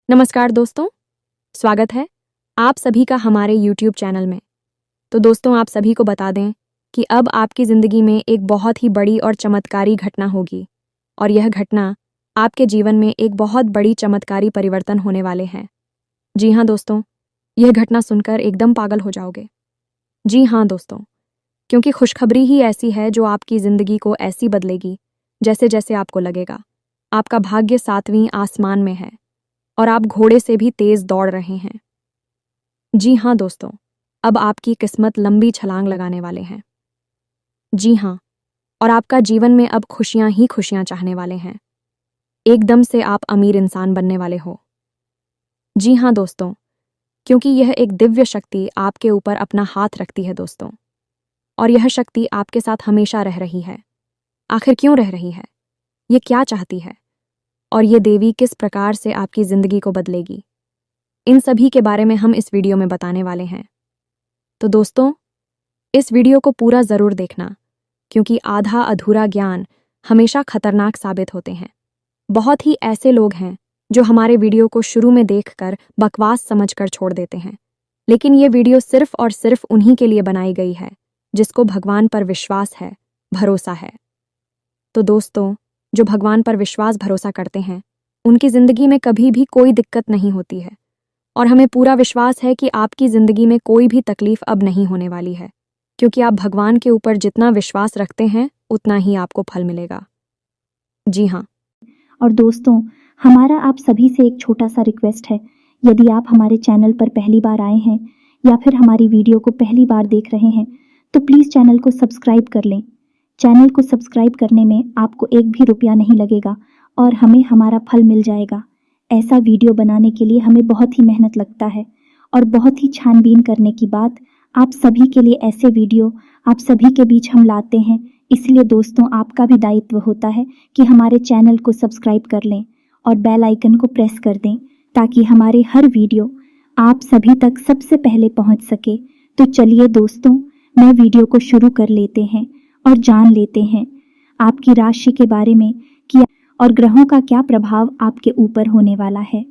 नमस्कार दोस्तों, स्वागत है आप सभी का हमारे YouTube चैनल में। तो दोस्तों, आप सभी को बता दें कि अब आपकी ज़िंदगी में एक बहुत ही बड़ी और चमत्कारी घटना होगी और यह घटना आपके जीवन में एक बहुत बड़ी चमत्कारी परिवर्तन होने वाले हैं। जी हाँ दोस्तों, यह घटना सुनकर एकदम पागल हो जाओगे। जी हाँ दोस्तों, क्योंकि खुशखबरी ही ऐसी है जो आपकी ज़िंदगी को ऐसी बदलेगी जैसे जैसे आपको लगेगा आपका भाग्य 7वीं आसमान में है और आप घोड़े से भी तेज दौड़ रहे हैं। जी हाँ दोस्तों, अब आपकी किस्मत लंबी छलांग लगाने वाले हैं। जी हाँ, और आपका जीवन में अब खुशियां ही खुशियां चाहने वाले हैं। एकदम से आप अमीर इंसान बनने वाले हो। जी हाँ दोस्तों, क्योंकि यह एक दिव्य शक्ति आपके ऊपर अपना हाथ रखती है दोस्तों, और यह शक्ति आपके साथ हमेशा रह रही है। आखिर क्यों रह रही है? ये क्या चाहती है? और ये देवी किस प्रकार से आपकी जिंदगी को बदलेगी? इन सभी के बारे में हम इस वीडियो में बताने वाले हैं। तो दोस्तों, इस वीडियो को पूरा ज़रूर देखना, क्योंकि आधा अधूरा ज्ञान हमेशा खतरनाक साबित होते हैं। बहुत ही ऐसे लोग हैं जो हमारे वीडियो को शुरू में देखकर बकवास समझकर छोड़ देते हैं, लेकिन ये वीडियो सिर्फ और सिर्फ उन्हीं के लिए बनाई गई है जिसको भगवान पर विश्वास है, भरोसा है। तो दोस्तों, जो भगवान पर विश्वास भरोसा करते हैं उनकी ज़िंदगी में कभी भी कोई दिक्कत नहीं होती है, और हमें पूरा विश्वास है कि आपकी ज़िंदगी में कोई भी तकलीफ अब नहीं होने वाली है, क्योंकि आप भगवान के ऊपर जितना विश्वास रखते हैं उतना ही आपको फल मिलेगा। जी हाँ। और दोस्तों, हमारा आप सभी से एक छोटा सा रिक्वेस्ट है। यदि आप हमारे चैनल पर पहली बार आए हैं या फिर हमारी वीडियो को पहली बार देख रहे हैं तो प्लीज़ चैनल को सब्सक्राइब कर लें। चैनल को सब्सक्राइब करने में आपको एक भी रुपया नहीं लगेगा और हमें हमारा फल मिल जाएगा। ऐसा वीडियो बनाने के लिए हमें बहुत ही मेहनत लगता है और बहुत ही छानबीन करने की बात आप सभी के लिए ऐसे वीडियो आप सभी के बीच हम लाते हैं। इसलिए दोस्तों, आपका भी दायित्व होता है कि हमारे चैनल को सब्सक्राइब कर लें और बेल आइकन को प्रेस कर दें ताकि हमारे हर वीडियो आप सभी तक सबसे पहले पहुंच सके। तो चलिए दोस्तों, मैं वीडियो को शुरू कर लेते हैं और जान लेते हैं आपकी राशि के बारे में कि और ग्रहों का क्या प्रभाव आपके ऊपर होने वाला है।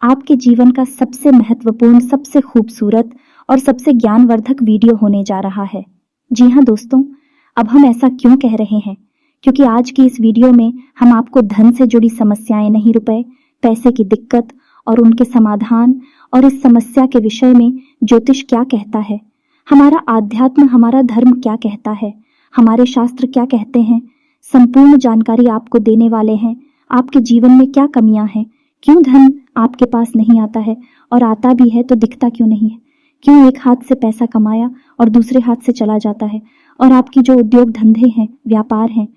आपके जीवन का सबसे महत्वपूर्ण, सबसे खूबसूरत और सबसे ज्ञानवर्धक वीडियो होने जा रहा है। जी हाँ दोस्तों, अब हम ऐसा क्यों कह रहे हैं? क्योंकि आज की इस वीडियो में हम आपको धन से जुड़ी समस्याएं, नहीं रुपए, पैसे की दिक्कत और उनके समाधान, और इस समस्या के विषय में ज्योतिष क्या कहता है, हमारा आध्यात्म, हमारा धर्म क्या कहता है, हमारे शास्त्र क्या कहते हैं, संपूर्ण जानकारी आपको देने वाले हैं। आपके जीवन में क्या कमियां हैं, क्यों धन आपके पास नहीं आता है, और आता भी है तो दिखता क्यों नहीं है, क्यों एक हाथ से पैसा कमाया और दूसरे हाथ से चला जाता है, और आपकी जो उद्योग धंधे हैं, व्यापार हैं,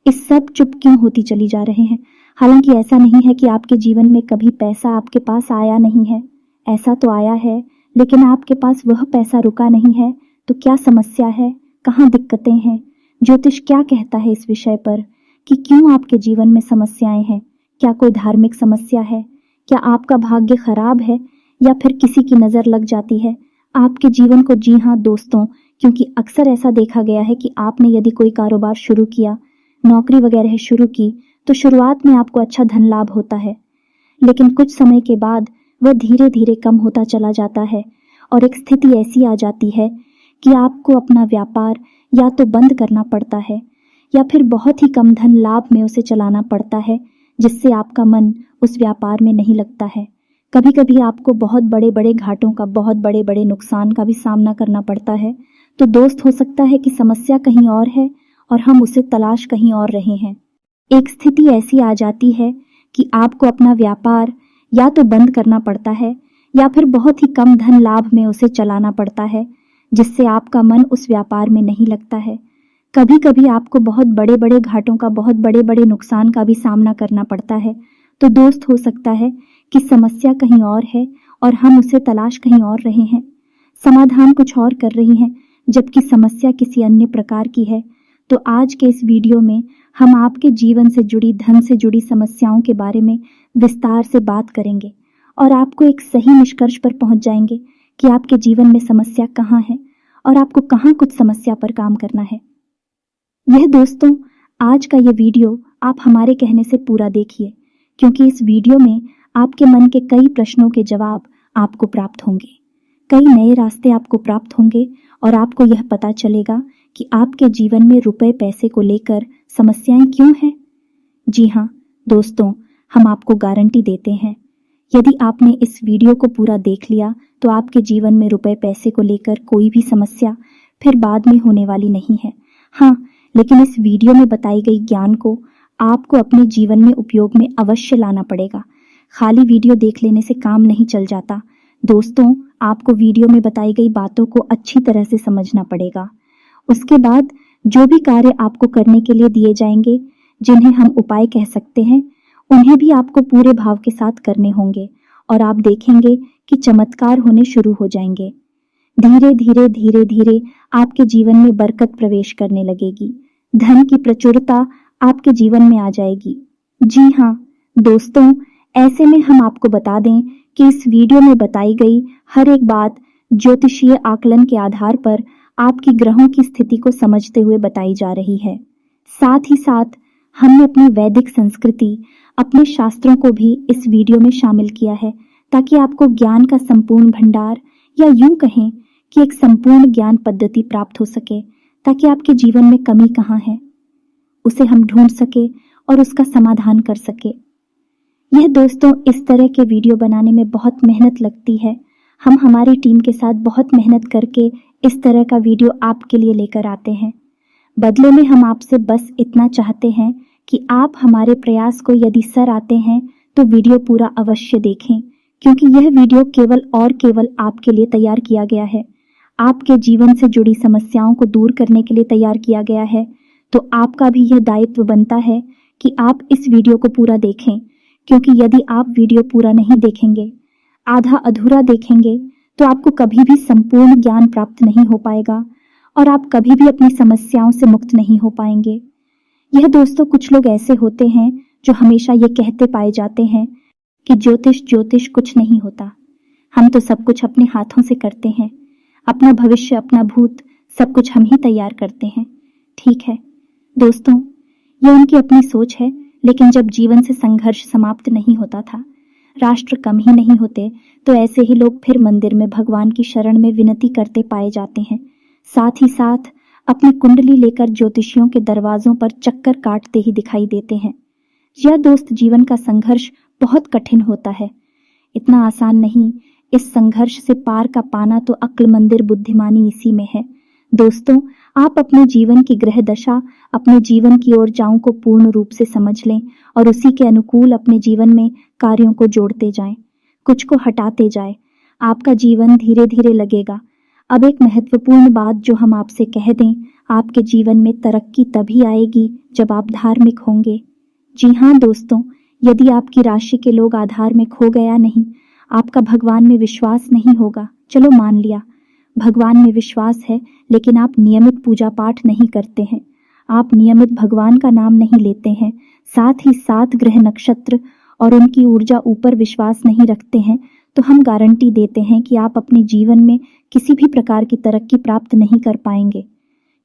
इस सब चुप क्यों होती चली जा रहे हैं। हालांकि ऐसा नहीं है कि आपके जीवन में कभी पैसा आपके पास आया नहीं है, ऐसा तो आया है, लेकिन आपके पास वह पैसा रुका नहीं है। तो क्या समस्या है, कहाँ दिक्कतें हैं, ज्योतिष क्या कहता है इस विषय पर कि क्यों आपके जीवन में समस्याएं हैं? क्या कोई धार्मिक समस्या है, क्या आपका भाग्य खराब है, या फिर किसी की नज़र लग जाती है आपके जीवन को? जी हाँ दोस्तों, क्योंकि अक्सर ऐसा देखा गया है कि आपने यदि कोई कारोबार शुरू किया, नौकरी वगैरह शुरू की, तो शुरुआत में आपको अच्छा धन लाभ होता है, लेकिन कुछ समय के बाद वह धीरे धीरे कम होता चला जाता है और एक स्थिति ऐसी आ जाती है कि आपको अपना व्यापार या तो बंद करना पड़ता है या फिर बहुत ही कम धन लाभ में उसे चलाना पड़ता है, जिससे आपका मन उस व्यापार में नहीं लगता है। कभी कभी आपको बहुत बड़े बड़े घाटों का, बहुत बड़े बड़े नुकसान का भी सामना करना पड़ता है। तो दोस्त, हो सकता है कि समस्या कहीं और है और हम उसे तलाश कहीं और रहे हैं। एक स्थिति ऐसी आ जाती है कि आपको अपना व्यापार या तो बंद करना पड़ता है या फिर बहुत ही कम धन लाभ में उसे चलाना पड़ता है, जिससे आपका मन उस व्यापार में नहीं लगता है। कभी कभी आपको बहुत बड़े बड़े घाटों का, बहुत बड़े बड़े नुकसान का भी सामना करना पड़ता है। तो दोस्त, हो सकता है कि समस्या कहीं और है और हम उसे तलाश कहीं और रहे हैं, समाधान कुछ और कर रही हैं, जबकि समस्या किसी अन्य प्रकार की है। तो आज के इस वीडियो में हम आपके जीवन से जुड़ी, धन से जुड़ी समस्याओं के बारे में विस्तार से बात करेंगे और आपको एक सही निष्कर्ष पर पहुंच जाएंगे कि आपके जीवन में समस्या कहाँ है और आपको कहाँ कुछ समस्या पर काम करना है। यह दोस्तों, आज का ये वीडियो आप हमारे कहने से पूरा देखिए, क्योंकि इस वीडियो में आपके मन के कई प्रश्नों के जवाब आपको प्राप्त होंगे, कई नए रास्ते आपको प्राप्त होंगे और आपको यह पता चलेगा कि आपके जीवन में रुपए पैसे को लेकर समस्याएं क्यों हैं। जी हाँ दोस्तों, हम आपको गारंटी देते हैं, यदि आपने इस वीडियो को पूरा देख लिया तो आपके जीवन में रुपए पैसे को लेकर कोई भी समस्या फिर बाद में होने वाली नहीं है। हाँ, लेकिन इस वीडियो में बताई गई ज्ञान को आपको अपने जीवन में उपयोग में अवश्य लाना पड़ेगा। खाली वीडियो देख लेने से काम नहीं चल जाता दोस्तों, आपको वीडियो में बताई गई बातों को अच्छी तरह से समझना पड़ेगा। उसके बाद जो भी कार्य आपको करने के लिए दिए जाएंगे, जिन्हें हम उपाय कह सकते हैं, उन्हें भी आपको पूरे भाव के साथ करने होंगे और आप देखेंगे कि चमत्कार होने शुरू हो जाएंगे। धीरे धीरे धीरे धीरे आपके जीवन में बरकत प्रवेश करने लगेगी, धन की प्रचुरता आपके जीवन में आ जाएगी। जी हाँ दोस्तों, ऐसे में हम आपको बता दें कि इस वीडियो में बताई गई हर एक बात ज्योतिषीय आकलन के आधार पर आपकी ग्रहों की स्थिति को समझते हुए बताई जा रही है। साथ ही साथ हमने अपनी वैदिक संस्कृति, अपने शास्त्रों को भी इस वीडियो में शामिल किया है, ताकि आपको ज्ञान का संपूर्ण भंडार, या यूं कहें कि एक संपूर्ण ज्ञान पद्धति प्राप्त हो सके, ताकि आपके जीवन में कमी कहाँ है उसे हम ढूंढ सके और उसका समाधान कर सके। यह दोस्तों, इस तरह के वीडियो बनाने में बहुत मेहनत लगती है। हम हमारी टीम के साथ बहुत मेहनत करके इस तरह का वीडियो आपके लिए लेकर आते हैं। बदले में हम आपसे बस इतना चाहते हैं कि आप हमारे प्रयास को यदि सर आते हैं तो वीडियो पूरा अवश्य देखें, क्योंकि यह वीडियो केवल और केवल आपके लिए तैयार किया गया है, आपके जीवन से जुड़ी समस्याओं को दूर करने के लिए तैयार किया गया है। तो आपका भी यह दायित्व बनता है कि आप इस वीडियो को पूरा देखें, क्योंकि यदि आप वीडियो पूरा नहीं देखेंगे, आधा अधूरा देखेंगे, तो आपको कभी भी संपूर्ण ज्ञान प्राप्त नहीं हो पाएगा और आप कभी भी अपनी समस्याओं से मुक्त नहीं हो पाएंगे। यह दोस्तों, कुछ लोग ऐसे होते हैं जो हमेशा ये कहते पाए जाते हैं कि ज्योतिष ज्योतिष कुछ नहीं होता, हम तो सब कुछ अपने हाथों से करते हैं, अपना भविष्य अपना भूत सब कुछ हम ही तैयार करते हैं। ठीक है दोस्तों, ये उनकी अपनी सोच है, लेकिन जब जीवन से संघर्ष समाप्त नहीं होता था, राष्ट्र कम ही नहीं होते, तो ऐसे ही लोग फिर मंदिर में भगवान की शरण में विनती करते पाए जाते हैं। साथ ही साथ अपनी कुंडली लेकर ज्योतिषियों के दरवाजों पर चक्कर काटते ही दिखाई देते हैं। यह दोस्त, जीवन का संघर्ष बहुत कठिन होता है, इतना आसान नहीं। इस संघर्ष से पार का पाना तो अक्लमंदिर बुद्धिमानी इसी में है। दोस्तों, आप अपने जीवन की ग्रह दशा, अपने जीवन की ऊर्जाओं को पूर्ण रूप से समझ लें और उसी के अनुकूल अपने जीवन में कार्यों को जोड़ते जाएं, कुछ को हटाते जाएं। आपका जीवन धीरे धीरे लगेगा। अब एक महत्वपूर्ण बात जो हम आपसे कह दें, आपके जीवन में तरक्की तभी आएगी जब आप धार्मिक होंगे। जी हाँ दोस्तों, यदि आपकी राशि के लोग आधार में खो गया नहीं, आपका भगवान में विश्वास नहीं होगा, चलो मान लिया भगवान में विश्वास है, लेकिन आप नियमित पूजा पाठ नहीं करते हैं, आप नियमित भगवान का नाम नहीं लेते हैं, साथ ही साथ ग्रह नक्षत्र और उनकी ऊर्जा ऊपर विश्वास नहीं रखते हैं, तो हम गारंटी देते हैं कि आप अपने जीवन में किसी भी प्रकार की तरक्की प्राप्त नहीं कर पाएंगे,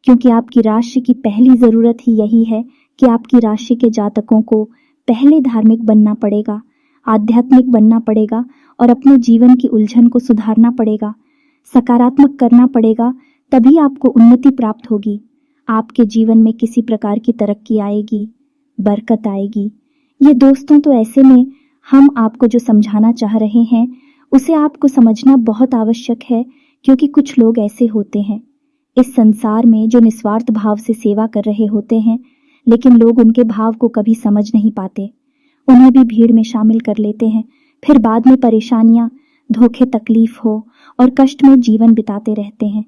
क्योंकि आपकी राशि की पहली जरूरत ही यही है कि आपकी राशि के जातकों को पहले धार्मिक बनना पड़ेगा, आध्यात्मिक बनना पड़ेगा और अपने जीवन की उलझन को सुधारना पड़ेगा, सकारात्मक करना पड़ेगा, तभी आपको उन्नति प्राप्त होगी, आपके जीवन में किसी प्रकार की तरक्की आएगी, बरकत आएगी। ये दोस्तों, तो ऐसे में हम आपको जो समझाना चाह रहे हैं उसे आपको समझना बहुत आवश्यक है, क्योंकि कुछ लोग ऐसे होते हैं इस संसार में जो निस्वार्थ भाव से सेवा कर रहे होते हैं, लेकिन लोग उनके भाव को कभी समझ नहीं पाते, उन्हें भी भीड़ में शामिल कर लेते हैं, फिर बाद में परेशानियां, धोखे, तकलीफ हो और कष्ट में जीवन बिताते रहते हैं।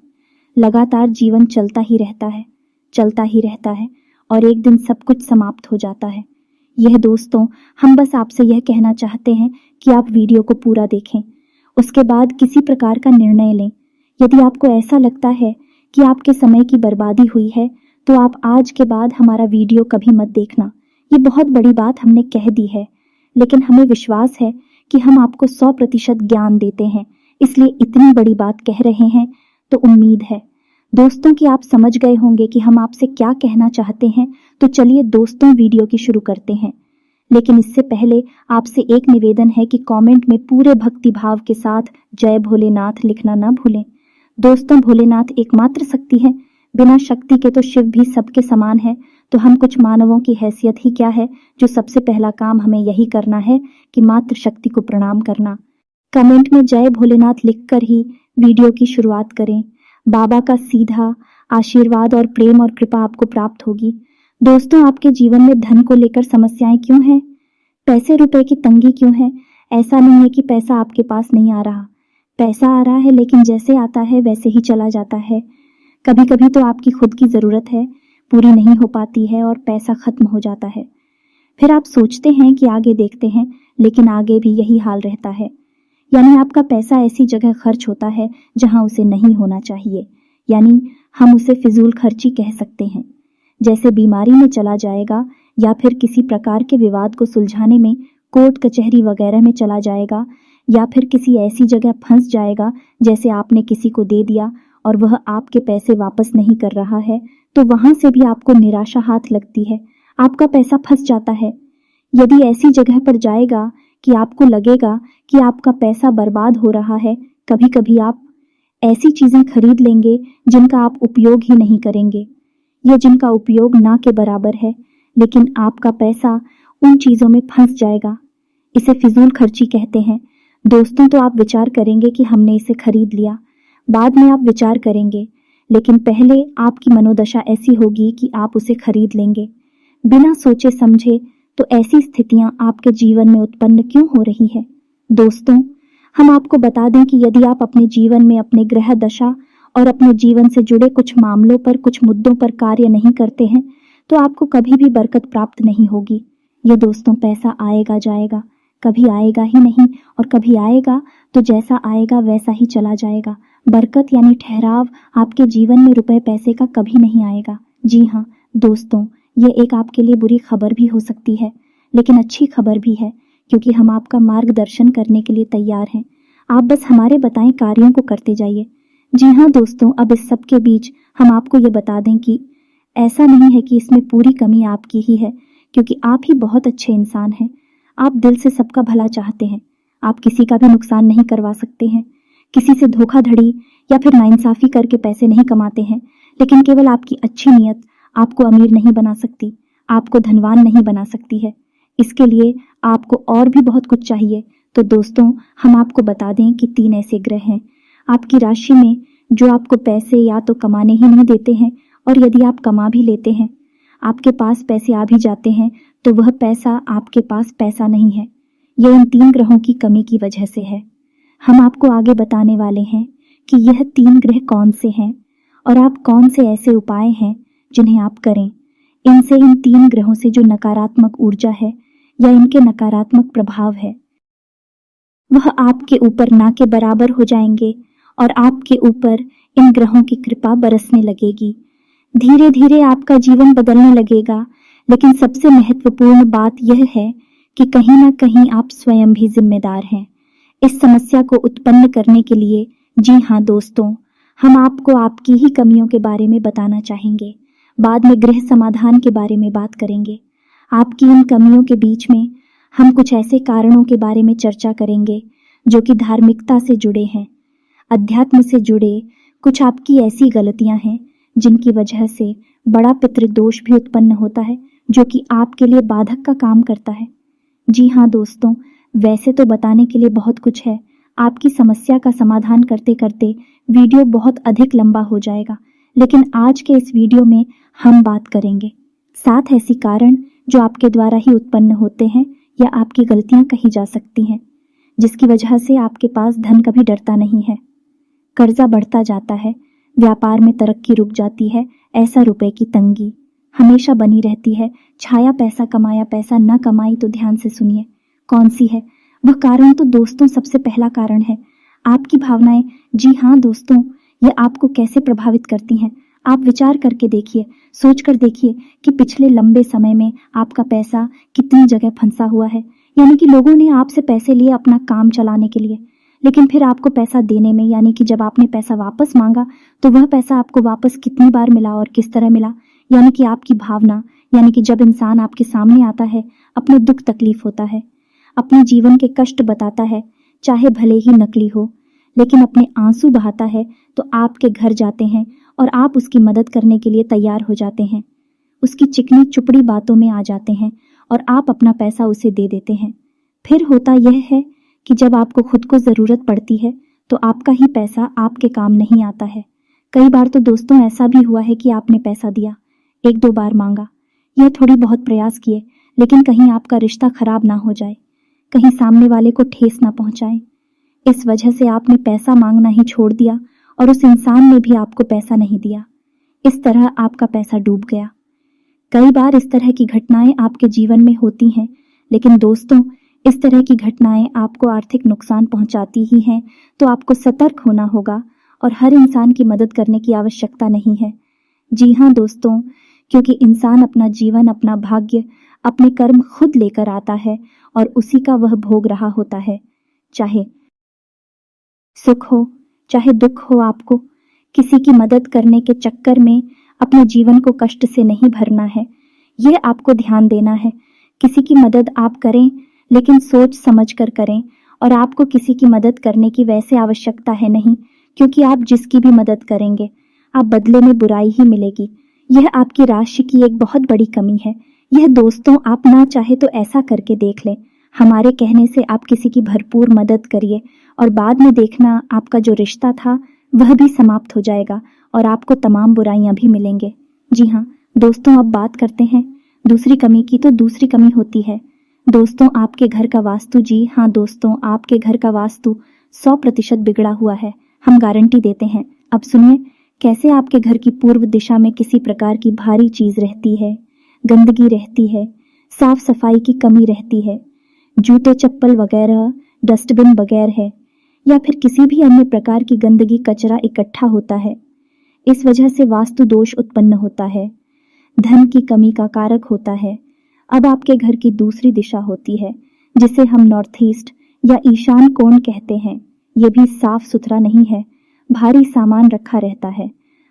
लगातार जीवन चलता ही रहता है, चलता ही रहता है और एक दिन सब कुछ समाप्त हो जाता है। यह दोस्तों, हम बस आपसे यह कहना चाहते हैं कि आप वीडियो को पूरा देखें, उसके बाद किसी प्रकार का निर्णय लें। यदि आपको ऐसा लगता है कि आपके समय की बर्बादी हुई है, तो आप आज के बाद हमारा वीडियो कभी मत देखना। ये बहुत बड़ी बात हमने कह दी है, लेकिन हमें विश्वास है कि हम आपको 100% ज्ञान देते हैं, इसलिए इतनी बड़ी बात कह रहे हैं। तो उम्मीद है दोस्तों कि आप समझ गए होंगे कि हम आपसे क्या कहना चाहते हैं। तो चलिए दोस्तों, वीडियो की शुरू करते हैं। लेकिन इससे पहले आपसे एक निवेदन है कि कमेंट में पूरे भक्ति भाव के साथ जय भोलेनाथ लिखना ना भूलें। दोस्तों, भोलेनाथ एकमात्र शक्ति है। बिना शक्ति के तो शिव भी सबके समान है। तो हम कुछ मानवों की हैसियत ही क्या है जो सबसे पहला काम हमें यही करना है कि मात्र शक्ति को प्रणाम करना। कमेंट में जय भोलेनाथ लिखकर ही वीडियो की शुरुआत करें। बाबा का सीधा आशीर्वाद और प्रेम और कृपा आपको प्राप्त होगी। दोस्तों, आपके जीवन में धन को लेकर समस्याएं क्यों हैं? पैसे रुपए की तंगी क्यों है? ऐसा नहीं है कि पैसा आपके पास नहीं आ रहा। पैसा आ रहा है, लेकिन जैसे आता है वैसे ही चला जाता है। कभी कभी तो आपकी खुद की ज़रूरत है, पूरी नहीं हो पाती है और पैसा खत्म हो जाता है। फिर आप सोचते हैं कि आगे देखते हैं, लेकिन आगे भी यही हाल रहता है। यानी आपका पैसा ऐसी जगह खर्च होता है जहां उसे नहीं होना चाहिए। यानी हम उसे फिजूल खर्ची कह सकते हैं। जैसे बीमारी में चला जाएगा या फिर किसी प्रकार के विवाद को सुलझाने में कोर्ट कचहरी वगैरह में चला जाएगा, या फिर किसी ऐसी जगह फंस जाएगा जैसे आपने किसी को दे दिया और वह आपके पैसे वापस नहीं कर रहा है, तो वहां से भी आपको निराशा हाथ लगती है, आपका पैसा फंस जाता है। यदि ऐसी जगह पर जाएगा कि आपको लगेगा कि आपका पैसा बर्बाद हो रहा है, कभी कभी आप ऐसी चीजें खरीद लेंगे जिनका आप उपयोग ही नहीं करेंगे, या जिनका उपयोग ना के बराबर है, लेकिन आपका पैसा उन चीजों में फंस जाएगा। इसे फिजूल खर्ची कहते हैं। दोस्तों, तो आप विचार करेंगे कि हमने इसे खरीद लिया, बाद में आप विचार करेंगे, लेकिन पहले आपकी मनोदशा ऐसी होगी कि आप उसे खरीद लेंगे बिना सोचे समझे। तो ऐसी स्थितियां आपके जीवन में उत्पन्न क्यों हो रही है? दोस्तों, हम आपको बता दें कि यदि आप अपने जीवन में अपने ग्रह दशा और अपने जीवन से जुड़े कुछ मामलों पर, कुछ मुद्दों पर कार्य नहीं करते हैं, तो आपको कभी भी बरकत प्राप्त नहीं होगी। ये दोस्तों, पैसा आएगा जाएगा, कभी आएगा ही नहीं, और कभी आएगा तो जैसा आएगा वैसा ही चला जाएगा। बरकत यानी ठहराव आपके जीवन में रुपए पैसे का कभी नहीं आएगा। जी हाँ दोस्तों, ये एक आपके लिए बुरी खबर भी हो सकती है, लेकिन अच्छी खबर भी है, क्योंकि हम आपका मार्गदर्शन करने के लिए तैयार हैं। आप बस हमारे बताएं कार्यों को करते जाइए। जी हाँ दोस्तों, अब इस सब के बीच हम आपको ये बता दें कि ऐसा नहीं है कि इसमें पूरी कमी आपकी ही है, क्योंकि आप ही बहुत अच्छे इंसान हैं। आप दिल से सबका भला चाहते हैं। आप किसी का भी नुकसान नहीं करवा सकते हैं, किसी से धोखाधड़ी या फिर नाइंसाफी करके पैसे नहीं कमाते हैं, लेकिन केवल आपकी अच्छी नीयत आपको अमीर नहीं बना सकती, आपको धनवान नहीं बना सकती है। इसके लिए आपको और भी बहुत कुछ चाहिए। तो दोस्तों, हम आपको बता दें कि 3 ऐसे ग्रह हैं आपकी राशि में जो आपको पैसे या तो कमाने ही नहीं देते हैं, और यदि आप कमा भी लेते हैं, आपके पास पैसे आ भी जाते हैं, तो वह पैसा आपके पास पैसा नहीं है। यह इन 3 ग्रहों की कमी की वजह से है। हम आपको आगे बताने वाले हैं कि यह 3 ग्रह कौन से हैं और आप कौन से ऐसे उपाय हैं जिन्हें आप करें। इनसे इन 3 ग्रहों से जो नकारात्मक ऊर्जा है या इनके नकारात्मक प्रभाव है, वह आपके ऊपर ना के बराबर हो जाएंगे और आपके ऊपर इन ग्रहों की कृपा बरसने लगेगी। धीरे धीरे आपका जीवन बदलने लगेगा। लेकिन सबसे महत्वपूर्ण बात यह है कि कहीं ना कहीं आप स्वयं भी जिम्मेदार हैं इस समस्या को उत्पन्न करने के लिए। जी हाँ दोस्तों, हम आपको आपकी ही कमियों के बारे में बताना चाहेंगे। बाद में गृह समाधान के बारे में बात करेंगे। आपकी इन कमियों के बीच में हम कुछ ऐसे कारणों के बारे में चर्चा करेंगे जो कि धार्मिकता से जुड़े हैं, अध्यात्म से जुड़े। कुछ आपकी ऐसी गलतियां हैं जिनकी वजह से बड़ा पितृदोष भी उत्पन्न होता है, जो कि आपके लिए बाधक का काम करता है। जी हाँ दोस्तों, वैसे तो बताने के लिए बहुत कुछ है। आपकी समस्या का समाधान करते करते वीडियो बहुत अधिक लंबा हो जाएगा, लेकिन आज के इस वीडियो में हम बात करेंगे 7 ऐसी कारण जो आपके द्वारा ही उत्पन्न होते हैं या आपकी गलतियां कही जा सकती हैं, जिसकी वजह से आपके पास धन कभी डरता नहीं है, कर्जा बढ़ता जाता है, व्यापार में तरक्की रुक जाती है, ऐसा रुपए की तंगी हमेशा बनी रहती है, छाया पैसा कमाया पैसा न कमाई। तो ध्यान से सुनिए कौन सी है वह कारण। तो दोस्तों, सबसे पहला कारण है आपकी भावनाएं। जी हाँ दोस्तों, ये आपको कैसे प्रभावित करती हैं। आप विचार करके देखिए, सोच कर देखिए कि पिछले लंबे समय में आपका पैसा कितनी जगह फंसा हुआ है। यानी कि लोगों ने आपसे पैसे लिए अपना काम चलाने के लिए, लेकिन फिर आपको पैसा देने में, यानी कि जब आपने पैसा वापस मांगा तो वह पैसा आपको वापस कितनी बार मिला और किस तरह मिला, यानी कि आपकी भावना, यानी कि जब इंसान आपके सामने आता है, अपने दुख तकलीफ होता है, अपने जीवन के कष्ट बताता है, चाहे भले ही नकली हो, लेकिन अपने आंसू बहाता है, तो आपके घर जाते हैं और आप उसकी मदद करने के लिए तैयार हो जाते हैं। उसकी चिकनी चुपड़ी बातों में आ जाते हैं और आप अपना पैसा उसे दे देते हैं। फिर होता यह है कि जब आपको खुद को ज़रूरत पड़ती है तो आपका ही पैसा आपके काम नहीं आता है। कई बार तो दोस्तों ऐसा भी हुआ है कि आपने पैसा दिया, 1-2 बार मांगा, यह थोड़ी बहुत प्रयास किए, लेकिन कहीं आपका रिश्ता खराब ना हो जाए, कहीं सामने वाले को ठेस ना पहुंचाए। इस वजह से आपने पैसा मांगना ही छोड़ दिया और उस इंसान ने भी आपको पैसा नहीं दिया। इस तरह आपका पैसा डूब गया। कई बार इस तरह की घटनाएं आपके जीवन में होती हैं, लेकिन दोस्तों इस तरह की घटनाएं आपको आर्थिक नुकसान पहुंचाती ही हैं, तो आपको सतर्क होना होगा और हर इंसान की मदद करने की आवश्यकता नहीं है। जी हाँ दोस्तों, क्योंकि इंसान अपना जीवन, अपना भाग्य, अपने कर्म खुद लेकर आता है और उसी का वह भोग रहा होता है। चाहे सुख हो, चाहे दुख हो, आपको किसी की मदद करने के चक्कर में अपने जीवन को कष्ट से नहीं भरना है। यह आपको ध्यान देना है। किसी की मदद आप करें, लेकिन सोच समझ कर करें, और आपको किसी की मदद करने की वैसे आवश्यकता है नहीं, क्योंकि आप जिसकी भी मदद करेंगे, आप बदले में बुराई ही मिलेगी। यह आपकी राशि की एक बहुत बड़ी कमी है। यह दोस्तों आप ना चाहे तो ऐसा करके देख लें। हमारे कहने से आप किसी की भरपूर मदद करिए और बाद में देखना आपका जो रिश्ता था वह भी समाप्त हो जाएगा और आपको तमाम बुराइयां भी मिलेंगे। जी हाँ दोस्तों, अब बात करते हैं दूसरी कमी की। तो दूसरी कमी होती है दोस्तों आपके घर का वास्तु। जी हाँ दोस्तों, आपके घर का वास्तु 100% बिगड़ा हुआ है, हम गारंटी देते हैं। अब सुनिए कैसे आपके घर की पूर्व दिशा में किसी प्रकार की भारी चीज रहती है, गंदगी रहती है, साफ सफाई की कमी रहती है, जूते चप्पल वगैरह डस्टबिन बगैर है, या फिर किसी भी अन्य प्रकार की गंदगी कचरा इकट्ठा होता है। इस वजह से वास्तु दोष उत्पन्न होता है, धन की कमी का कारक होता है। अब आपके घर की दूसरी दिशा होती है जिसे हम नॉर्थ ईस्ट या ईशान कोण कहते हैं। ये भी साफ सुथरा नहीं है, भारी सामान रखा रहता है,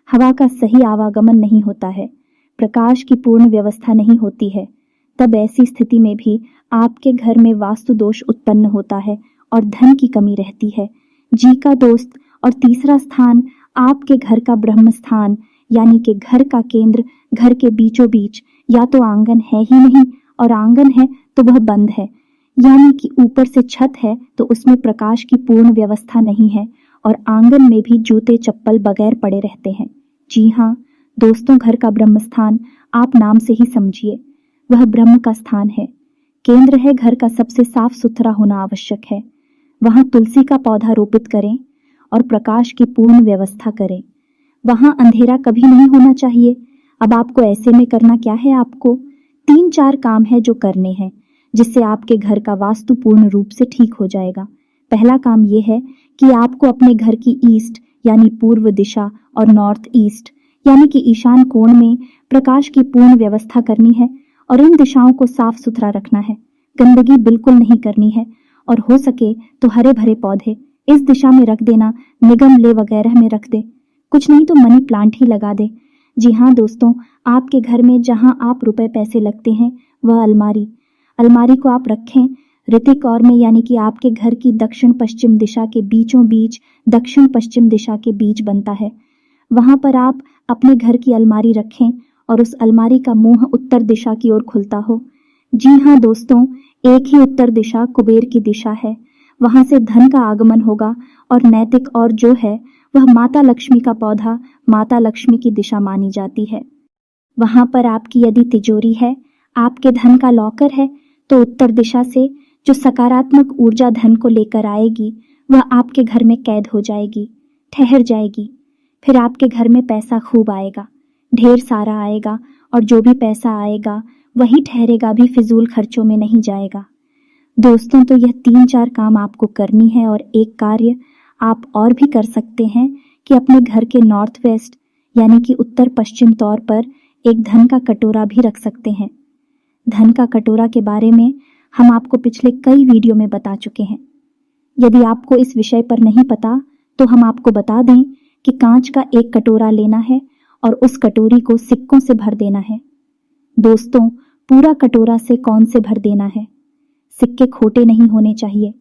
हवा का सही आवागमन नहीं होता है, प्रकाश की पूर्ण व्यवस्था नहीं होती है। तब ऐसी स्थिति में भी आपके घर में वास्तु दोष उत्पन्न होता है और धन की कमी रहती है। जी का दोस्त, और तीसरा स्थान आपके घर का ब्रह्म स्थान, यानी कि घर का केंद्र, घर के बीचों बीच या तो आंगन है ही नहीं, और आंगन है तो वह बंद है, यानी कि ऊपर से छत है तो उसमें प्रकाश की पूर्ण व्यवस्था नहीं है, और आंगन में भी जूते चप्पल बगैर पड़े रहते हैं। जी हाँ दोस्तों, घर का ब्रह्म स्थान आप नाम से ही समझिए, वह ब्रह्म का स्थान है, केंद्र है। घर का सबसे साफ सुथरा होना आवश्यक है। वहां तुलसी का पौधा रोपित करें और प्रकाश की पूर्ण व्यवस्था करें। वहां अंधेरा कभी नहीं होना चाहिए। अब आपको ऐसे में करना क्या है, आपको 3-4 काम है जो करने हैं, जिससे आपके घर का वास्तु पूर्ण रूप से ठीक हो जाएगा। पहला काम यह है कि आपको अपने घर की ईस्ट यानी पूर्व दिशा और नॉर्थ ईस्ट यानी कि ईशान कोण में प्रकाश की पूर्ण व्यवस्था करनी है, और इन दिशाओं को साफ सुथरा रखना है। गंदगी बिल्कुल नहीं करनी है, और हो सके तो हरे भरे पौधे इस दिशा में रख देना, निगमले वगैरह में रख दे, कुछ नहीं तो मनी प्लांट ही लगा दे। जी हाँ दोस्तों, आपके घर में जहां आप रुपए पैसे लगते हैं वह अलमारी को आप रखें ऋतिक और में, यानी कि आपके घर की दक्षिण पश्चिम दिशा के बीचों बीच, दक्षिण पश्चिम दिशा के बीच बनता है। वहां पर आप अपने घर की अलमारी रखें और उस अलमारी का मुंह उत्तर दिशा की ओर खुलता हो। जी हाँ दोस्तों, एक ही उत्तर दिशा कुबेर की दिशा है, वहां से धन का आगमन होगा, और नैतिक और जो है वह माता लक्ष्मी का पौधा माता लक्ष्मी की दिशा मानी जाती है। वहां पर आपकी यदि तिजोरी है, आपके धन का लॉकर है, तो उत्तर दिशा से जो सकारात्मक ऊर्जा धन को लेकर आएगी वह आपके घर में कैद हो जाएगी, ठहर जाएगी। फिर आपके घर में पैसा खूब आएगा, ढेर सारा आएगा, और जो भी पैसा आएगा वही ठहरेगा, भी फिजूल खर्चों में नहीं जाएगा। दोस्तों तो यह 3-4 काम आपको करनी है, और एक कार्य आप और भी कर सकते हैं कि अपने घर के नॉर्थ वेस्ट यानी कि उत्तर पश्चिम तौर पर एक धन का कटोरा भी रख सकते हैं। धन का कटोरा के बारे में हम आपको पिछले कई वीडियो में बता चुके हैं। यदि आपको इस विषय पर नहीं पता तो हम आपको बता दें कि कांच का एक कटोरा लेना है और उस कटोरी को सिक्कों से भर देना है। दोस्तों, पूरा कटोरा से कौन से भर देना है। सिक्के खोटे नहीं होने चाहिए,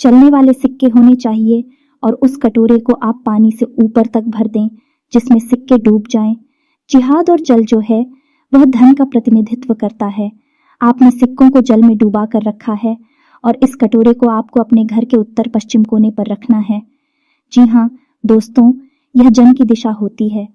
चलने वाले सिक्के होने चाहिए और उस कटोरे को आप पानी से ऊपर तक भर दें जिसमें सिक्के डूब जाएं। जिहाद और जल जो है वह धन का प्रतिनिधित्व करता है। आपने सिक्कों को जल में डुबा कर रखा है और इस कटोरे को आपको अपने घर के उत्तर पश्चिम कोने पर रखना है। जी हाँ दोस्तों, यह जन की दिशा होती है।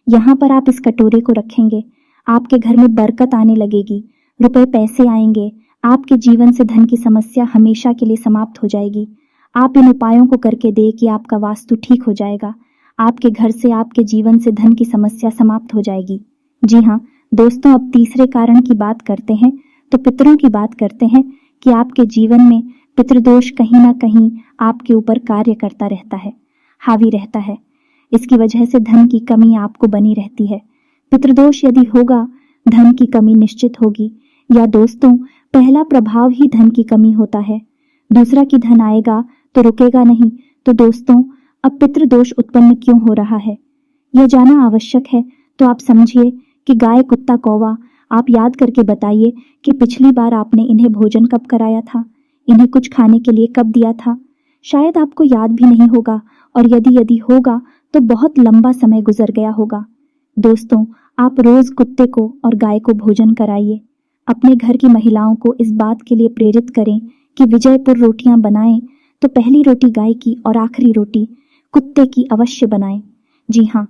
यहाँ पर आप इस कटोरे को रखेंगे, आपके घर में बरकत आने लगेगी, रुपए पैसे आएंगे, आपके जीवन से धन की समस्या हमेशा के लिए समाप्त हो जाएगी। आप इन उपायों को करके दें कि आपका वास्तु ठीक हो जाएगा, आपके घर से, आपके जीवन से धन की समस्या समाप्त हो जाएगी। जी हाँ दोस्तों, अब तीसरे कारण की बात करते हैं तो पितरों की बात करते हैं कि आपके जीवन में पितृदोष कहीं ना कहीं आपके ऊपर कार्य करता रहता है, हावी रहता है। इसकी वजह से धन की कमी आपको बनी रहती है। पितृदोष यदि होगा, धन की कमी निश्चित होगी। या दोस्तों, पहला प्रभाव ही धन की कमी होता है, दूसरा कि धन आएगा तो रुकेगा नहीं। तो दोस्तों, अब पितृदोष उत्पन्न क्यों हो रहा है, यह जानना आवश्यक है। तो आप समझिए कि गाय, कुत्ता, कौवा, आप याद करके बताइए कि पिछली बार आपने इन्हें भोजन कब कराया था, इन्हें कुछ खाने के लिए कब दिया था। शायद आपको याद भी नहीं होगा, और यदि होगा तो बहुत लंबा समय गुजर गया होगा। दोस्तों, आप रोज कुत्ते को और गाय को भोजन कराइए। अपने घर की महिलाओं को इस बात के लिए प्रेरित करें कि विजयपुर रोटियां बनाएं तो पहली रोटी गाय की और आखिरी रोटी कुत्ते की अवश्य बनाएं। जी हाँ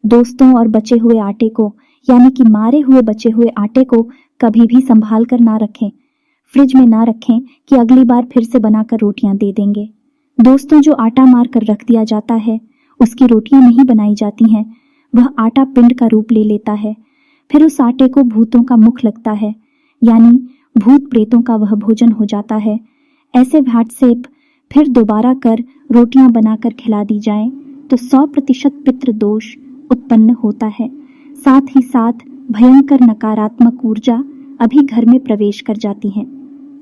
दोस्तों, और बचे हुए आटे को, यानी कि मारे हुए बचे हुए आटे को कभी भी संभाल कर ना रखें, फ्रिज में ना रखें कि अगली बार फिर से बनाकर रोटियां दे देंगे। दोस्तों, जो आटा मार कर रख दिया जाता है उसकी रोटियां नहीं बनाई जाती हैं, वह आटा पिंड का रूप ले लेता है। फिर उस आटे को भूतों का मुख लगता है, यानी भूत प्रेतों का वह भोजन हो जाता है। ऐसे व्हाट्सएप फिर दोबारा कर रोटियां बनाकर खिला दी जाए तो 100% पितृ दोष उत्पन्न होता है। साथ ही साथ भयंकर नकारात्मक ऊर्जा अभी घर में प्रवेश कर जाती है।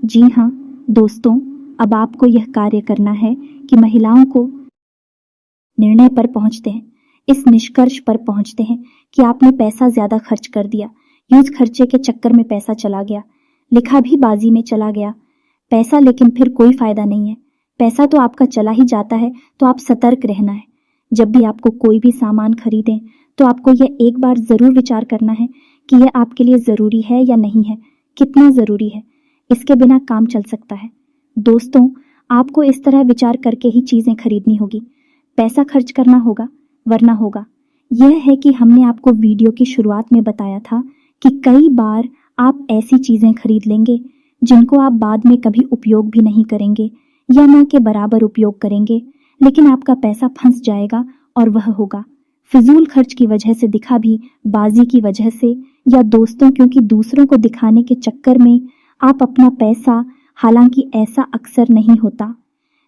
जी हाँ दोस्तों, अब आपको यह कार्य करना है कि महिलाओं को निर्णय पर पहुंचते हैं, इस निष्कर्ष पर पहुंचते हैं कि आपने पैसा ज्यादा खर्च कर दिया, यूज खर्चे के चक्कर में पैसा चला गया, लिखा भी बाजी में चला गया पैसा, लेकिन फिर कोई फायदा नहीं है। पैसा तो आपका चला ही जाता है, तो आप सतर्क रहना है। जब भी आपको कोई भी सामान खरीदें तो आपको यह एक बार जरूर विचार करना है कि यह आपके लिए जरूरी है या नहीं है, कितना जरूरी है, इसके बिना काम चल सकता है। दोस्तों, आपको इस तरह विचार करके ही चीजें खरीदनी होगी, पैसा खर्च करना होगा, वरना होगा। यह है कि हमने आपको वीडियो की शुरुआत में बताया था कि कई बार आप ऐसी चीजें खरीद लेंगे जिनको आप बाद में कभी उपयोग भी नहीं करेंगे या ना के बराबर उपयोग करेंगे, लेकिन आपका पैसा फंस जाएगा और वह होगा फिजूल खर्च की वजह से, दिखा भी बाजी की वजह से, या दोस्तों क्योंकि दूसरों को दिखाने के चक्कर में आप अपना पैसा, हालांकि ऐसा अक्सर नहीं होता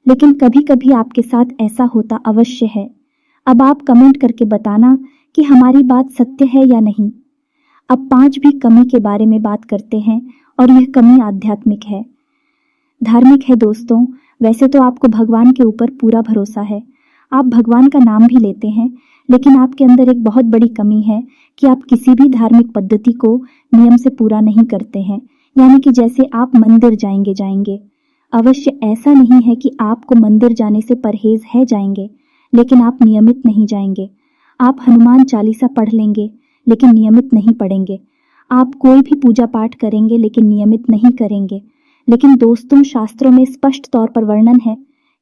लेकिन कभी कभी आपके साथ ऐसा होता अवश्य है। अब आप कमेंट करके बताना कि हमारी बात सत्य है या नहीं। अब 5वीं कमी के बारे में बात करते हैं और यह कमी आध्यात्मिक है, धार्मिक है। दोस्तों, वैसे तो आपको भगवान के ऊपर पूरा भरोसा है, आप भगवान का नाम भी लेते हैं, लेकिन आपके अंदर एक बहुत बड़ी कमी है कि आप किसी भी धार्मिक पद्धति को नियम से पूरा नहीं करते हैं। यानी कि जैसे आप मंदिर जाएंगे, अवश्य ऐसा नहीं है कि आपको मंदिर जाने से परहेज है जाएंगे, लेकिन आप नियमित नहीं जाएंगे। आप हनुमान चालीसा पढ़ लेंगे लेकिन नियमित नहीं पढ़ेंगे। आप कोई भी पूजा पाठ करेंगे लेकिन नियमित नहीं करेंगे। लेकिन दोस्तों, शास्त्रों में स्पष्ट तौर पर वर्णन है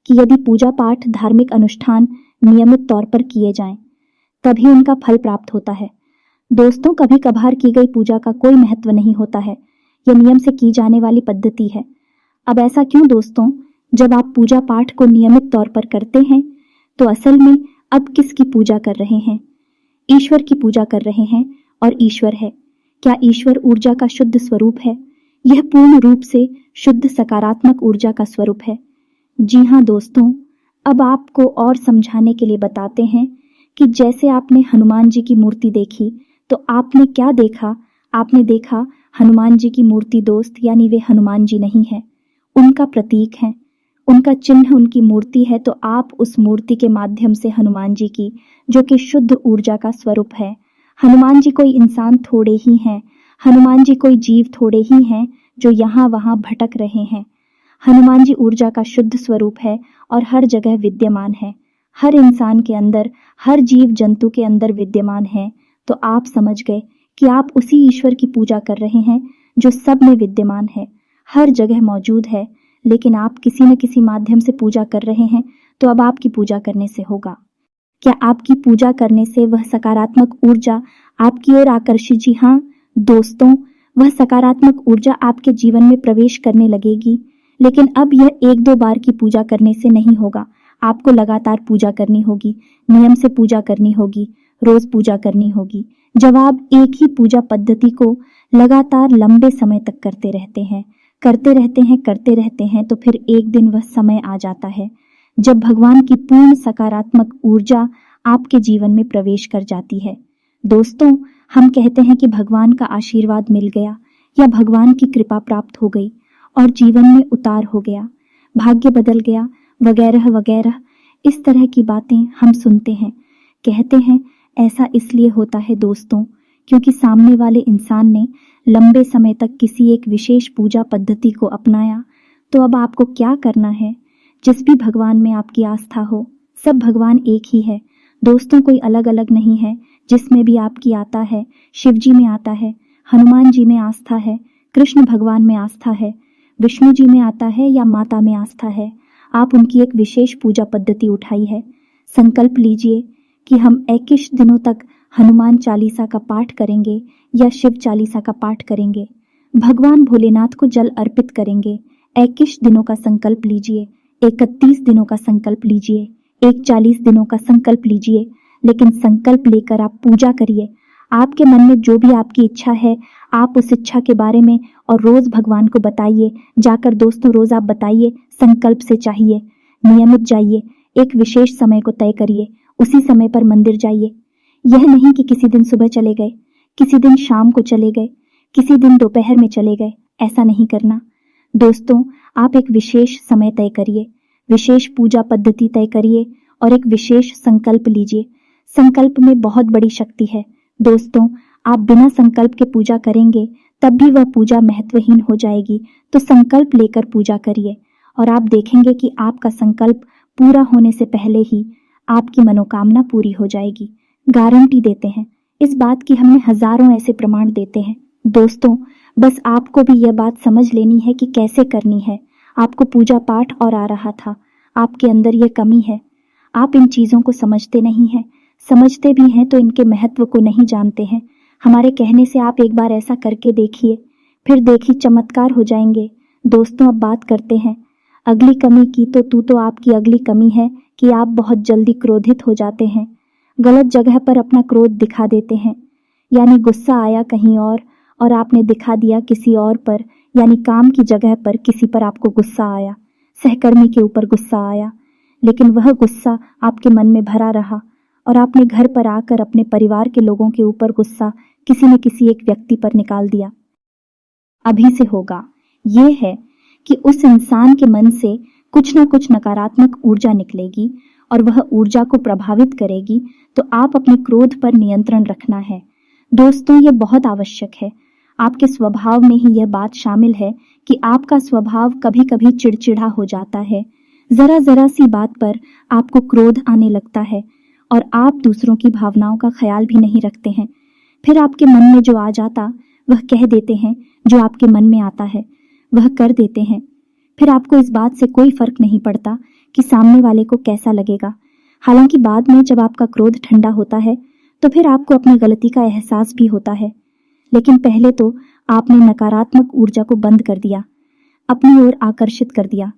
कि यदि पूजा पाठ, धार्मिक अनुष्ठान नियमित तौर पर किए जाएं, तभी उनका फल प्राप्त होता है। दोस्तों, कभी कभार की गई पूजा का कोई महत्व नहीं होता है, यह नियम से की जाने वाली पद्धति है। अब ऐसा क्यों दोस्तों? जब आप पूजा पाठ को नियमित तौर पर करते हैं तो असल में अब किसकी पूजा कर रहे हैं? ईश्वर की पूजा कर रहे हैं। और ईश्वर है क्या? ईश्वर ऊर्जा का शुद्ध स्वरूप है। यह पूर्ण रूप से शुद्ध सकारात्मक ऊर्जा का स्वरूप है। जी हाँ दोस्तों, अब आपको और समझाने के लिए बताते हैं कि जैसे आपने हनुमान जी की मूर्ति देखी तो आपने क्या देखा? आपने देखा हनुमान जी की मूर्ति दोस्त, यानी वे हनुमान जी नहीं है, उनका प्रतीक है, उनका चिन्ह, उनकी मूर्ति है। तो आप उस मूर्ति के माध्यम से हनुमान जी की, जो कि शुद्ध ऊर्जा का स्वरूप है, हनुमान जी कोई इंसान थोड़े ही हैं, हनुमान जी कोई जीव थोड़े ही हैं जो यहाँ वहाँ भटक रहे हैं। हनुमान जी ऊर्जा का शुद्ध स्वरूप है और हर जगह विद्यमान है, हर इंसान के अंदर, हर जीव जंतु के अंदर विद्यमान है। तो आप समझ गए कि आप उसी ईश्वर की पूजा कर रहे हैं जो सब में विद्यमान है, हर जगह मौजूद है, लेकिन आप किसी न किसी माध्यम से पूजा कर रहे हैं। तो अब आपकी पूजा करने से होगा क्या? आपकी पूजा करने से वह सकारात्मक ऊर्जा आपकी ओर आकर्षित, जी हाँ दोस्तों, वह सकारात्मक ऊर्जा आपके जीवन में प्रवेश करने लगेगी। लेकिन अब यह एक दो बार की पूजा करने से नहीं होगा, आपको लगातार पूजा करनी होगी, नियम से पूजा करनी होगी, रोज पूजा करनी होगी। जब आप एक ही पूजा पद्धति को लगातार लंबे समय तक करते रहते हैं, तो फिर एक दिन वह समय आ जाता है जब भगवान की पूर्ण सकारात्मक ऊर्जा आपके जीवन में प्रवेश कर जाती है। दोस्तों, हम कहते हैं कि भगवान का आशीर्वाद मिल गया या भगवान की कृपा प्राप्त हो गई और जीवन में उतार हो गया, भाग्य बदल गया, वगैरह वगैरह। इस तरह की बातें हम सुनते हैं, कहते हैं। ऐसा इसलिए होता है दोस्तों, क्योंकि सामने वाले इंसान ने लंबे समय तक किसी एक विशेष पूजा पद्धति को अपनाया। तो अब आपको क्या करना है? जिस भी भगवान में आपकी आस्था हो, सब भगवान एक ही है दोस्तों, कोई अलग अलग नहीं है। जिसमें भी आपकी आता है, शिव जी में आता है, हनुमान जी में आस्था है, कृष्ण भगवान में आस्था है, विष्णु जी में आता है या माता में आस्था है, आप उनकी एक विशेष पूजा पद्धति उठाई है। संकल्प लीजिए कि हम 21 दिनों तक हनुमान चालीसा का पाठ करेंगे या शिव चालीसा का पाठ करेंगे, भगवान भोलेनाथ को जल अर्पित करेंगे। 21 दिनों का संकल्प लीजिए, 31 दिनों का संकल्प लीजिए, 40 दिनों का संकल्प लीजिए, लेकिन संकल्प लेकर आप पूजा करिए। आपके मन में जो भी आपकी इच्छा है, आप उस इच्छा के बारे में और रोज भगवान को बताइए। जाकर दोस्तों रोज आप बताइए, संकल्प से चाहिए, नियमित जाइए, एक विशेष समय को तय करिए, उसी समय पर मंदिर जाइए। यह नहीं कि किसी दिन सुबह चले गए, किसी दिन शाम को चले गए, किसी दिन दोपहर में चले गए, ऐसा नहीं करना दोस्तों। आप एक विशेष समय तय करिए, विशेष पूजा पद्धति तय करिए और एक विशेष संकल्प लीजिए। संकल्प में बहुत बड़ी शक्ति है दोस्तों। आप बिना संकल्प के पूजा करेंगे तब भी वह पूजा महत्वहीन हो जाएगी। तो संकल्प लेकर पूजा करिए और आप देखेंगे कि आपका संकल्प पूरा होने से पहले ही आपकी मनोकामना पूरी हो जाएगी। गारंटी देते हैं, इस बात की हमने हजारों ऐसे प्रमाण देते हैं दोस्तों। बस आपको भी यह बात समझ लेनी है कि कैसे करनी है। आपको पूजा पाठ और आ रहा था, आपके अंदर यह कमी है, आप इन चीजों को समझते नहीं हैं, समझते भी हैं तो इनके महत्व को नहीं जानते हैं। हमारे कहने से आप एक बार ऐसा करके देखिए, फिर देखिए चमत्कार हो जाएंगे। दोस्तों, अब बात करते हैं अगली कमी की। तो आपकी अगली कमी है कि आप बहुत जल्दी क्रोधित हो जाते हैं, गलत जगह पर अपना क्रोध दिखा देते हैं। यानी गुस्सा आया कहीं और आपने दिखा दिया किसी और पर, यानी काम की जगह पर किसी पर आपको गुस्सा आया, सहकर्मी के ऊपर गुस्सा आया, लेकिन वह गुस्सा आपके मन में भरा रहा और आपने घर पर आकर अपने परिवार के लोगों के ऊपर गुस्सा किसी न किसी एक व्यक्ति पर निकाल दिया। अभी से होगा ये है कि उस इंसान के मन से कुछ न कुछ नकारात्मक ऊर्जा निकलेगी और वह ऊर्जा को प्रभावित करेगी। तो आप अपने क्रोध पर नियंत्रण रखना है दोस्तों, यह बहुत आवश्यक है। आपके स्वभाव में ही यह बात शामिल है कि आपका स्वभाव कभी कभी चिड़चिड़ा हो जाता है, जरा जरा सी बात पर आपको क्रोध आने लगता है और आप दूसरों की भावनाओं का ख्याल भी नहीं रखते हैं। फिर आपके मन में जो आ जाता वह कह देते हैं, जो आपके मन में आता है वह कर देते हैं। फिर आपको इस बात से कोई फर्क नहीं पड़ता कि सामने वाले को कैसा लगेगा। हालांकि बाद में जब आपका क्रोध ठंडा होता है तो फिर आपको अपनी गलती का एहसास भी होता है, लेकिन पहले तो आपने नकारात्मक ऊर्जा को बंद कर दिया, अपनी ओर आकर्षित कर दिया।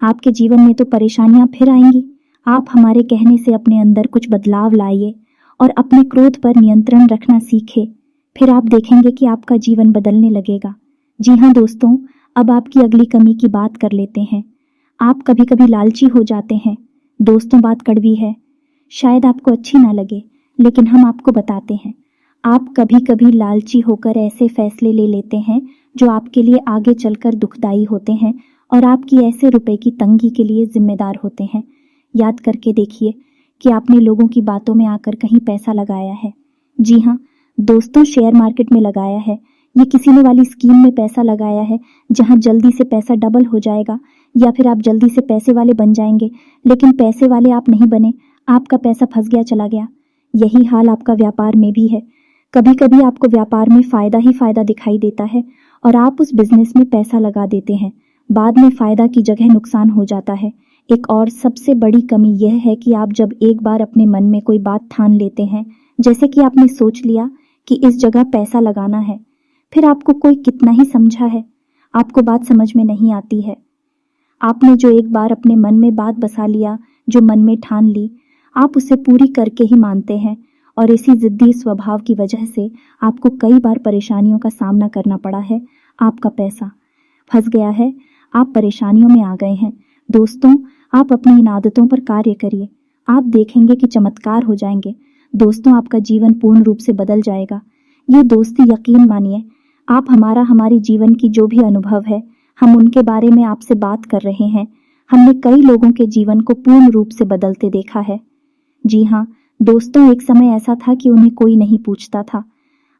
आपके जीवन में तो परेशानियां फिर आएंगी। आप हमारे कहने से अपने अंदर कुछ बदलाव लाइए और अपने क्रोध पर नियंत्रण रखना सीखे, फिर आप देखेंगे कि आपका जीवन बदलने लगेगा। जी हाँ दोस्तों, अब आपकी अगली कमी की बात कर लेते हैं। आप कभी कभी लालची हो जाते हैं दोस्तों। बात कड़वी है, शायद आपको अच्छी ना लगे, लेकिन हम आपको बताते हैं। आप कभी कभी लालची होकर ऐसे फैसले ले लेते हैं जो आपके लिए आगे चलकर दुखदाई होते हैं और आपकी ऐसे रुपए की तंगी के लिए जिम्मेदार होते हैं। याद करके देखिए कि आपने लोगों की बातों में आकर कहीं पैसा लगाया है। जी हाँ दोस्तों शेयर मार्केट में लगाया है, ये किसी ने वाली स्कीम में पैसा लगाया है जहां जल्दी से पैसा डबल हो जाएगा या फिर आप जल्दी से पैसे वाले बन जाएंगे, लेकिन पैसे वाले आप नहीं बने, आपका पैसा फंस गया, चला गया। यही हाल आपका व्यापार में भी है। कभी कभी आपको व्यापार में फायदा ही फायदा दिखाई देता है और आप उस बिजनेस में पैसा लगा देते हैं, बाद में फायदा की जगह नुकसान हो जाता है। एक और सबसे बड़ी कमी यह है कि आप जब एक बार अपने मन में कोई बात ठान लेते हैं, जैसे कि आपने सोच लिया कि इस जगह पैसा लगाना है, फिर आपको कोई कितना ही समझा है, आपको बात समझ में नहीं आती है। आपने जो एक बार अपने मन में बात बसा लिया, जो मन में ठान ली, आप उसे पूरी करके ही मानते हैं और इसी जिद्दी स्वभाव की वजह से आपको कई बार परेशानियों का सामना करना पड़ा है। आपका पैसा फंस गया है, आप परेशानियों में आ गए हैं। दोस्तों, आप अपनी इन आदतों पर कार्य करिए, आप देखेंगे कि चमत्कार हो जाएंगे। दोस्तों, आपका जीवन पूर्ण रूप से बदल जाएगा। ये दोस्ती यकीन मानिए, आप हमारी जीवन की जो भी अनुभव है, हम उनके बारे में आपसे बात कर रहे हैं। हमने कई लोगों के जीवन को पूर्ण रूप से बदलते देखा है। जी हाँ दोस्तों, एक समय ऐसा था कि उन्हें कोई नहीं पूछता था।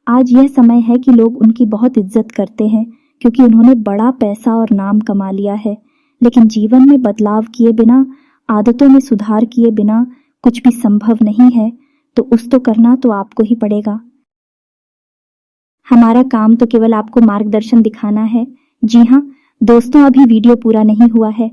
आज यह समय है कि लोग उनकी बहुत इज्जत करते हैं क्योंकि उन्होंने बड़ा पैसा और नाम कमा लिया है। लेकिन जीवन में बदलाव किए बिना, आदतों में सुधार किए बिना कुछ भी संभव नहीं है, तो उस तो करना तो आपको ही पड़ेगा। हमारा काम तो केवल आपको मार्गदर्शन दिखाना है। जी हाँ दोस्तों, अभी वीडियो पूरा नहीं हुआ है।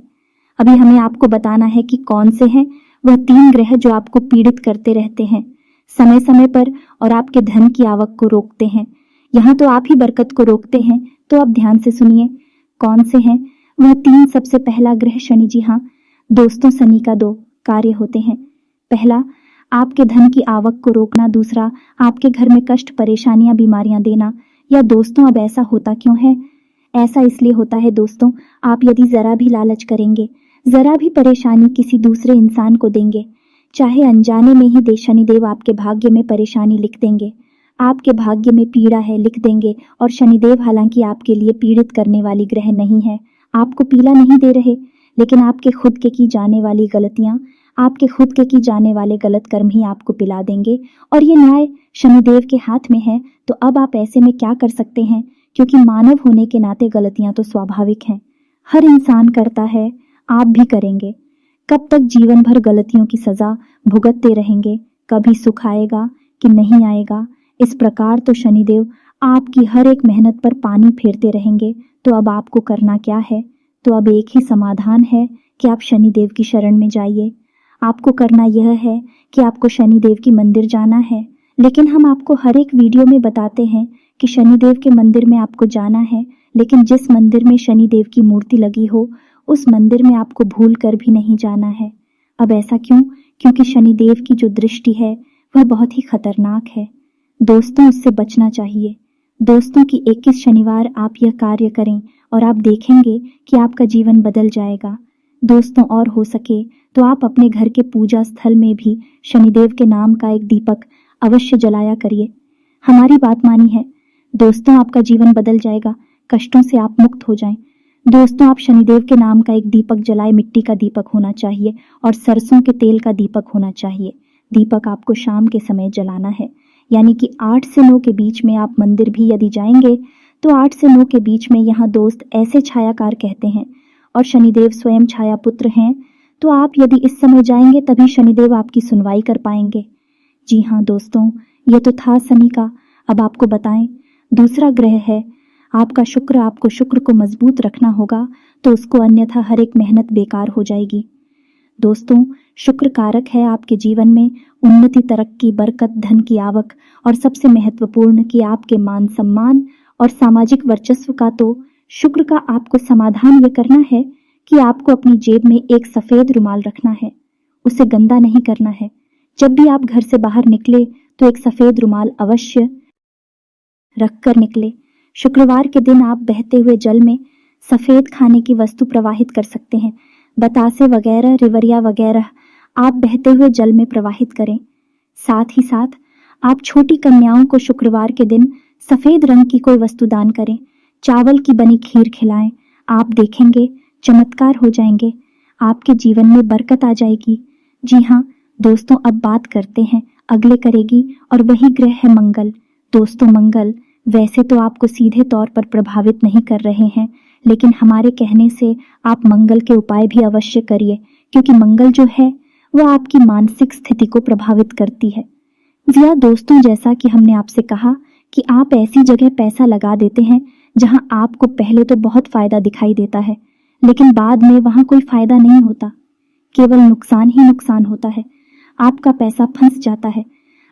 अभी हमें आपको बताना है कि कौन से हैं वह 3 ग्रह जो आपको पीड़ित करते रहते हैं समय समय पर और आपके धन की आवक को रोकते हैं। यहाँ तो आप ही बरकत को रोकते हैं, तो अब ध्यान से सुनिए कौन से हैं वह 3। सबसे पहला ग्रह शनि। जी हाँ दोस्तों, शनि का 2 कार्य होते हैं। पहला, आपके धन की आवक को रोकना। दूसरा, आपके घर में कष्ट, परेशानियां, बीमारियां देना। या दोस्तों, अब ऐसा होता क्यों है? ऐसा इसलिए होता है दोस्तों, आप यदि जरा भी लालच करेंगे, जरा भी परेशानी किसी दूसरे इंसान को देंगे, चाहे अनजाने में ही शनिदेव आपके भाग्य में परेशानी लिख देंगे, आपके भाग्य में पीड़ा है लिख देंगे। और शनिदेव हालांकि आपके लिए पीड़ित करने वाली ग्रह नहीं है, आपको पीला नहीं दे रहे, लेकिन आपके खुद के की जाने वाली गलतियां, आपके खुद के की जाने वाले गलत कर्म ही आपको पिला देंगे। और ये न्याय शनिदेव के हाथ में है, तो अब आप ऐसे में क्या कर सकते हैं? क्योंकि मानव होने के नाते गलतियां तो स्वाभाविक हैं, हर इंसान करता है, आप भी करेंगे। कब तक जीवन भर गलतियों की सजा भुगतते रहेंगे? कभी सुख आएगा कि नहीं आएगा? इस प्रकार तो शनिदेव आपकी हर एक मेहनत पर पानी फेरते रहेंगे। तो अब आपको करना क्या है? तो अब एक ही समाधान है कि आप शनिदेव की शरण में जाइए। आपको करना यह है कि आपको शनिदेव की मंदिर जाना है। लेकिन हम आपको हर एक वीडियो में बताते हैं कि शनिदेव के मंदिर में आपको जाना है, लेकिन जिस मंदिर में शनिदेव की मूर्ति लगी हो, उस मंदिर में आपको भूल कर भी नहीं जाना है। अब ऐसा क्यों? क्योंकि शनिदेव की जो दृष्टि है वह बहुत ही खतरनाक है। दोस्तों, उससे बचना चाहिए। दोस्तों की 21 शनिवार आप यह कार्य करें और आप देखेंगे कि आपका जीवन बदल जाएगा। दोस्तों, और हो सके तो आप अपने घर के पूजा स्थल में भी शनिदेव के नाम का एक दीपक अवश्य जलाया करिए। हमारी बात मानी है दोस्तों, आपका जीवन बदल जाएगा, कष्टों से आप मुक्त हो जाएं। दोस्तों, आप शनिदेव के नाम का एक दीपक जलाए, मिट्टी का दीपक होना चाहिए और सरसों के तेल का दीपक होना चाहिए। दीपक आपको शाम के समय जलाना है, यानी कि 8 से 9 के बीच में। आप मंदिर भी यदि जाएंगे तो 8 से 9 के बीच में। यहाँ दोस्त ऐसे छायाकार कहते हैं और शनिदेव स्वयं छाया पुत्र हैं, तो आप यदि इस समय जाएंगे तभी शनिदेव आपकी सुनवाई कर पाएंगे। जी हाँ दोस्तों, ये तो था शनि का। अब आपको बताएं, दूसरा ग्रह है आपका शुक्र। आपको शुक्र को मजबूत रखना होगा, तो उसको अन्यथा हर एक मेहनत बेकार हो जाएगी। दोस्तों, शुक्र कारक है आपके जीवन में उन्नति, तरक्की, बरकत, धन की आवक और सबसे महत्वपूर्ण कि आपके मान सम्मान और सामाजिक वर्चस्व का। तो शुक्र का आपको समाधान ये करना है कि आपको अपनी जेब में एक सफेद रुमाल रखना है, उसे गंदा नहीं करना है। जब भी आप घर से बाहर निकले तो एक सफेद रुमाल अवश्य रखकर निकले। शुक्रवार के दिन आप बहते हुए जल में सफेद खाने की वस्तु प्रवाहित कर सकते हैं, बतासे वगैरह, रिवरिया वगैरह आप बहते हुए जल में प्रवाहित करें। साथ ही साथ आप छोटी कन्याओं को शुक्रवार के दिन सफेद रंग की कोई वस्तु दान करें, चावल की बनी खीर खिलाएं। आप देखेंगे चमत्कार हो जाएंगे, आपके जीवन में बरकत आ जाएगी। जी हाँ दोस्तों, अब बात करते हैं अगले करेगी और वही ग्रह है मंगल। दोस्तों, मंगल वैसे तो आपको सीधे तौर पर प्रभावित नहीं कर रहे हैं, लेकिन हमारे कहने से आप मंगल के उपाय भी अवश्य करिए, क्योंकि मंगल जो है वह आपकी मानसिक स्थिति को प्रभावित करती है। जिया दोस्तों, जैसा कि हमने आपसे कहा कि आप ऐसी जगह पैसा लगा देते हैं जहां आपको पहले तो बहुत फायदा दिखाई देता है, लेकिन बाद में वहां कोई फायदा नहीं होता, केवल नुकसान ही नुकसान होता है। आपका पैसा फंस जाता है,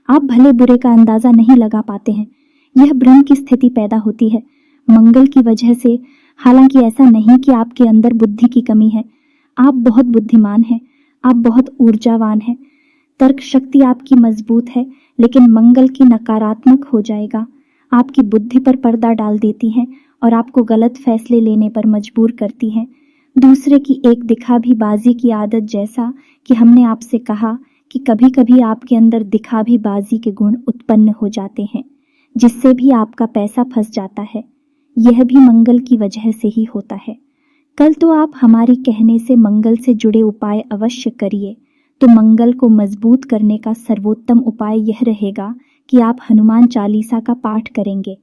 आप भले बुरे का अंदाजा नहीं लगा पाते हैं। यह भ्रम की स्थिति पैदा होती है मंगल की वजह से। हालांकि ऐसा नहीं कि आपके अंदर बुद्धि की कमी है, आप बहुत बुद्धिमान हैं, आप बहुत ऊर्जावान हैं, तर्क शक्ति आपकी मजबूत है, लेकिन मंगल की नकारात्मक हो जाएगा, आपकी बुद्धि पर पर्दा डाल देती है और आपको गलत फैसले लेने पर मजबूर करती है। दूसरे की एक दिखावीबाजी की आदत, जैसा कि हमने आपसे कहा कि कभी कभी आपके अंदर दिखावीबाजी के गुण उत्पन्न हो जाते हैं, जिससे भी आपका पैसा फंस जाता है। यह भी मंगल की वजह से ही होता है। कल तो आप हमारी कहने से मंगल से जुड़े उपाय अवश्य करिए। तो मंगल को मजबूत करने का सर्वोत्तम उपाय यह रहेगा कि आप हनुमान चालीसा का पाठ करेंगे।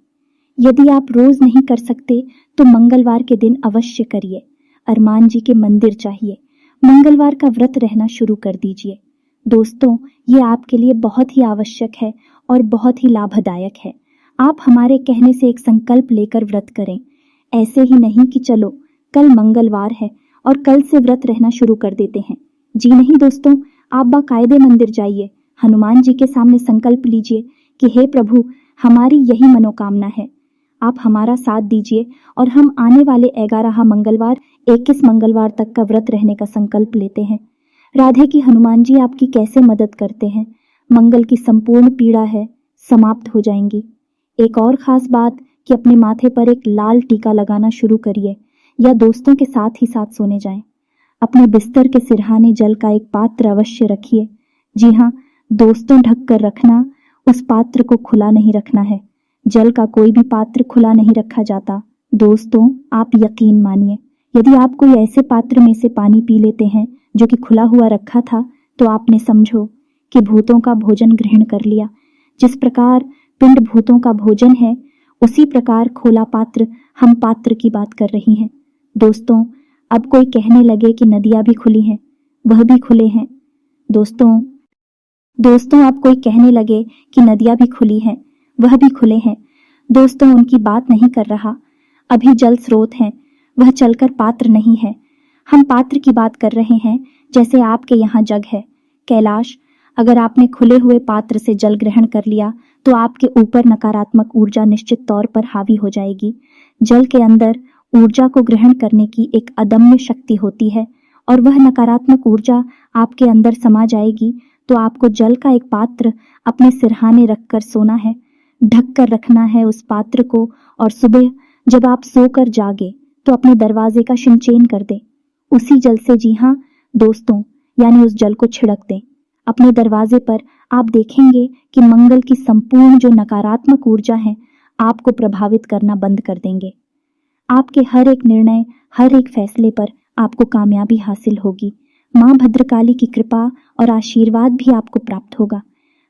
यदि आप रोज नहीं कर सकते तो मंगलवार के दिन अवश्य करिए। हनुमान जी के मंदिर चाहिए, मंगलवार का व्रत रहना शुरू कर दीजिए। दोस्तों, ये आपके लिए बहुत ही आवश्यक है और बहुत ही लाभदायक है। आप हमारे कहने से एक संकल्प लेकर व्रत करें, ऐसे ही नहीं कि चलो कल मंगलवार है और कल से व्रत रहना शुरू कर देते हैं। जी नहीं दोस्तों, आप बाकायदे मंदिर जाइए, हनुमान जी के सामने संकल्प लीजिए कि हे प्रभु, हमारी यही मनोकामना है, आप हमारा साथ दीजिए और हम आने वाले 11 मंगलवार 21 मंगलवार तक का व्रत रहने का संकल्प लेते हैं। राधे की हनुमान जी आपकी कैसे मदद करते हैं। मंगल की संपूर्ण पीड़ा है समाप्त हो जाएंगी। एक और खास बात कि अपने माथे पर एक लाल टीका लगाना शुरू करिए या दोस्तों के साथ ही साथ सोने जाएं। अपने बिस्तर के सिरहाने जल का एक पात्र अवश्य रखिए। जी हाँ दोस्तों, ढक कर रखना, उस पात्र को खुला नहीं रखना है। जल का कोई भी पात्र खुला नहीं रखा जाता। दोस्तों, आप यकीन मानिए, यदि आप कोई ऐसे पात्र में से पानी पी लेते हैं जो कि खुला हुआ रखा था, तो आपने समझो कि भूतों का भोजन ग्रहण कर लिया। जिस प्रकार पिंड भूतों का भोजन है, उसी प्रकार खोला पात्र, हम पात्र की बात कर रही हैं। दोस्तों, अब कोई कहने लगे कि नदियां भी खुली हैं, वह भी खुले हैं। दोस्तों अब कोई कहने लगे कि नदियां भी खुली हैं, वह भी खुले हैं। दोस्तों, उनकी बात नहीं कर रहा। अभी जल स्रोत हैं, वह चलकर पात्र नहीं है। हम पात्र की बात कर रहे हैं, जैसे आपके यहाँ जग है। कैलाश, अगर आपने खुले हुए पात्र से जल ग्रहण कर लिया तो आपके ऊपर नकारात्मक ऊर्जा निश्चित तौर पर हावी हो जाएगी। जल के अंदर ऊर्जा को ग्रहण करने की एक अदम्य शक्ति होती है और वह नकारात्मक ऊर्जा आपके अंदर समा जाएगी। तो आपको जल का एक पात्र अपने सिरहाने रखकर सोना है, ढक कर रखना है उस पात्र को, और सुबह जब आप सोकर जागे तो अपने दरवाजे का सिंचन कर दे उसी जल से। जी हाँ दोस्तों, यानी उस जल को छिड़क दें अपने दरवाजे पर। आप देखेंगे कि मंगल की संपूर्ण जो नकारात्मक ऊर्जा है आपको प्रभावित करना बंद कर देंगे। आपके हर एक निर्णय, हर एक फैसले पर आपको कामयाबी हासिल होगी। माँ भद्रकाली की कृपा और आशीर्वाद भी आपको प्राप्त होगा।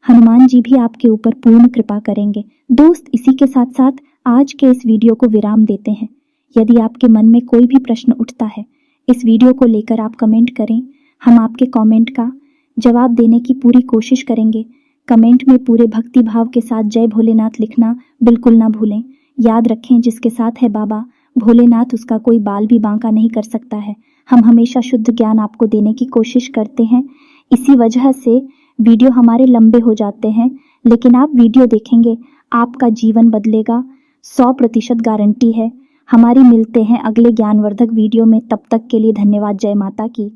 हनुमान जी भी आपके ऊपर पूर्ण कृपा करेंगे। दोस्त, इसी के साथ साथ आज के इस वीडियो को विराम देते हैं। यदि आपके मन में कोई भी प्रश्न उठता है, इस वीडियो को लेकर आप कमेंट करें। हम आपके कमेंट का जवाब देने की पूरी कोशिश करेंगे। कमेंट में पूरे भक्ति भाव के साथ जय भोलेनाथ लिखना बिल्कुल ना भूलें। याद रखें, जिसके साथ है बाबा भोलेनाथ, उसका कोई बाल भी बांका नहीं कर सकता है। हम हमेशा शुद्ध ज्ञान आपको देने की कोशिश करते हैं। इसी वजह से वीडियो हमारे लंबे हो जाते हैं, लेकिन आप वीडियो देखेंगे, आपका जीवन बदलेगा, 100% गारंटी है। हमारी मिलते हैं अगले ज्ञानवर्धक वीडियो में। तब तक के लिए धन्यवाद। जय माता की।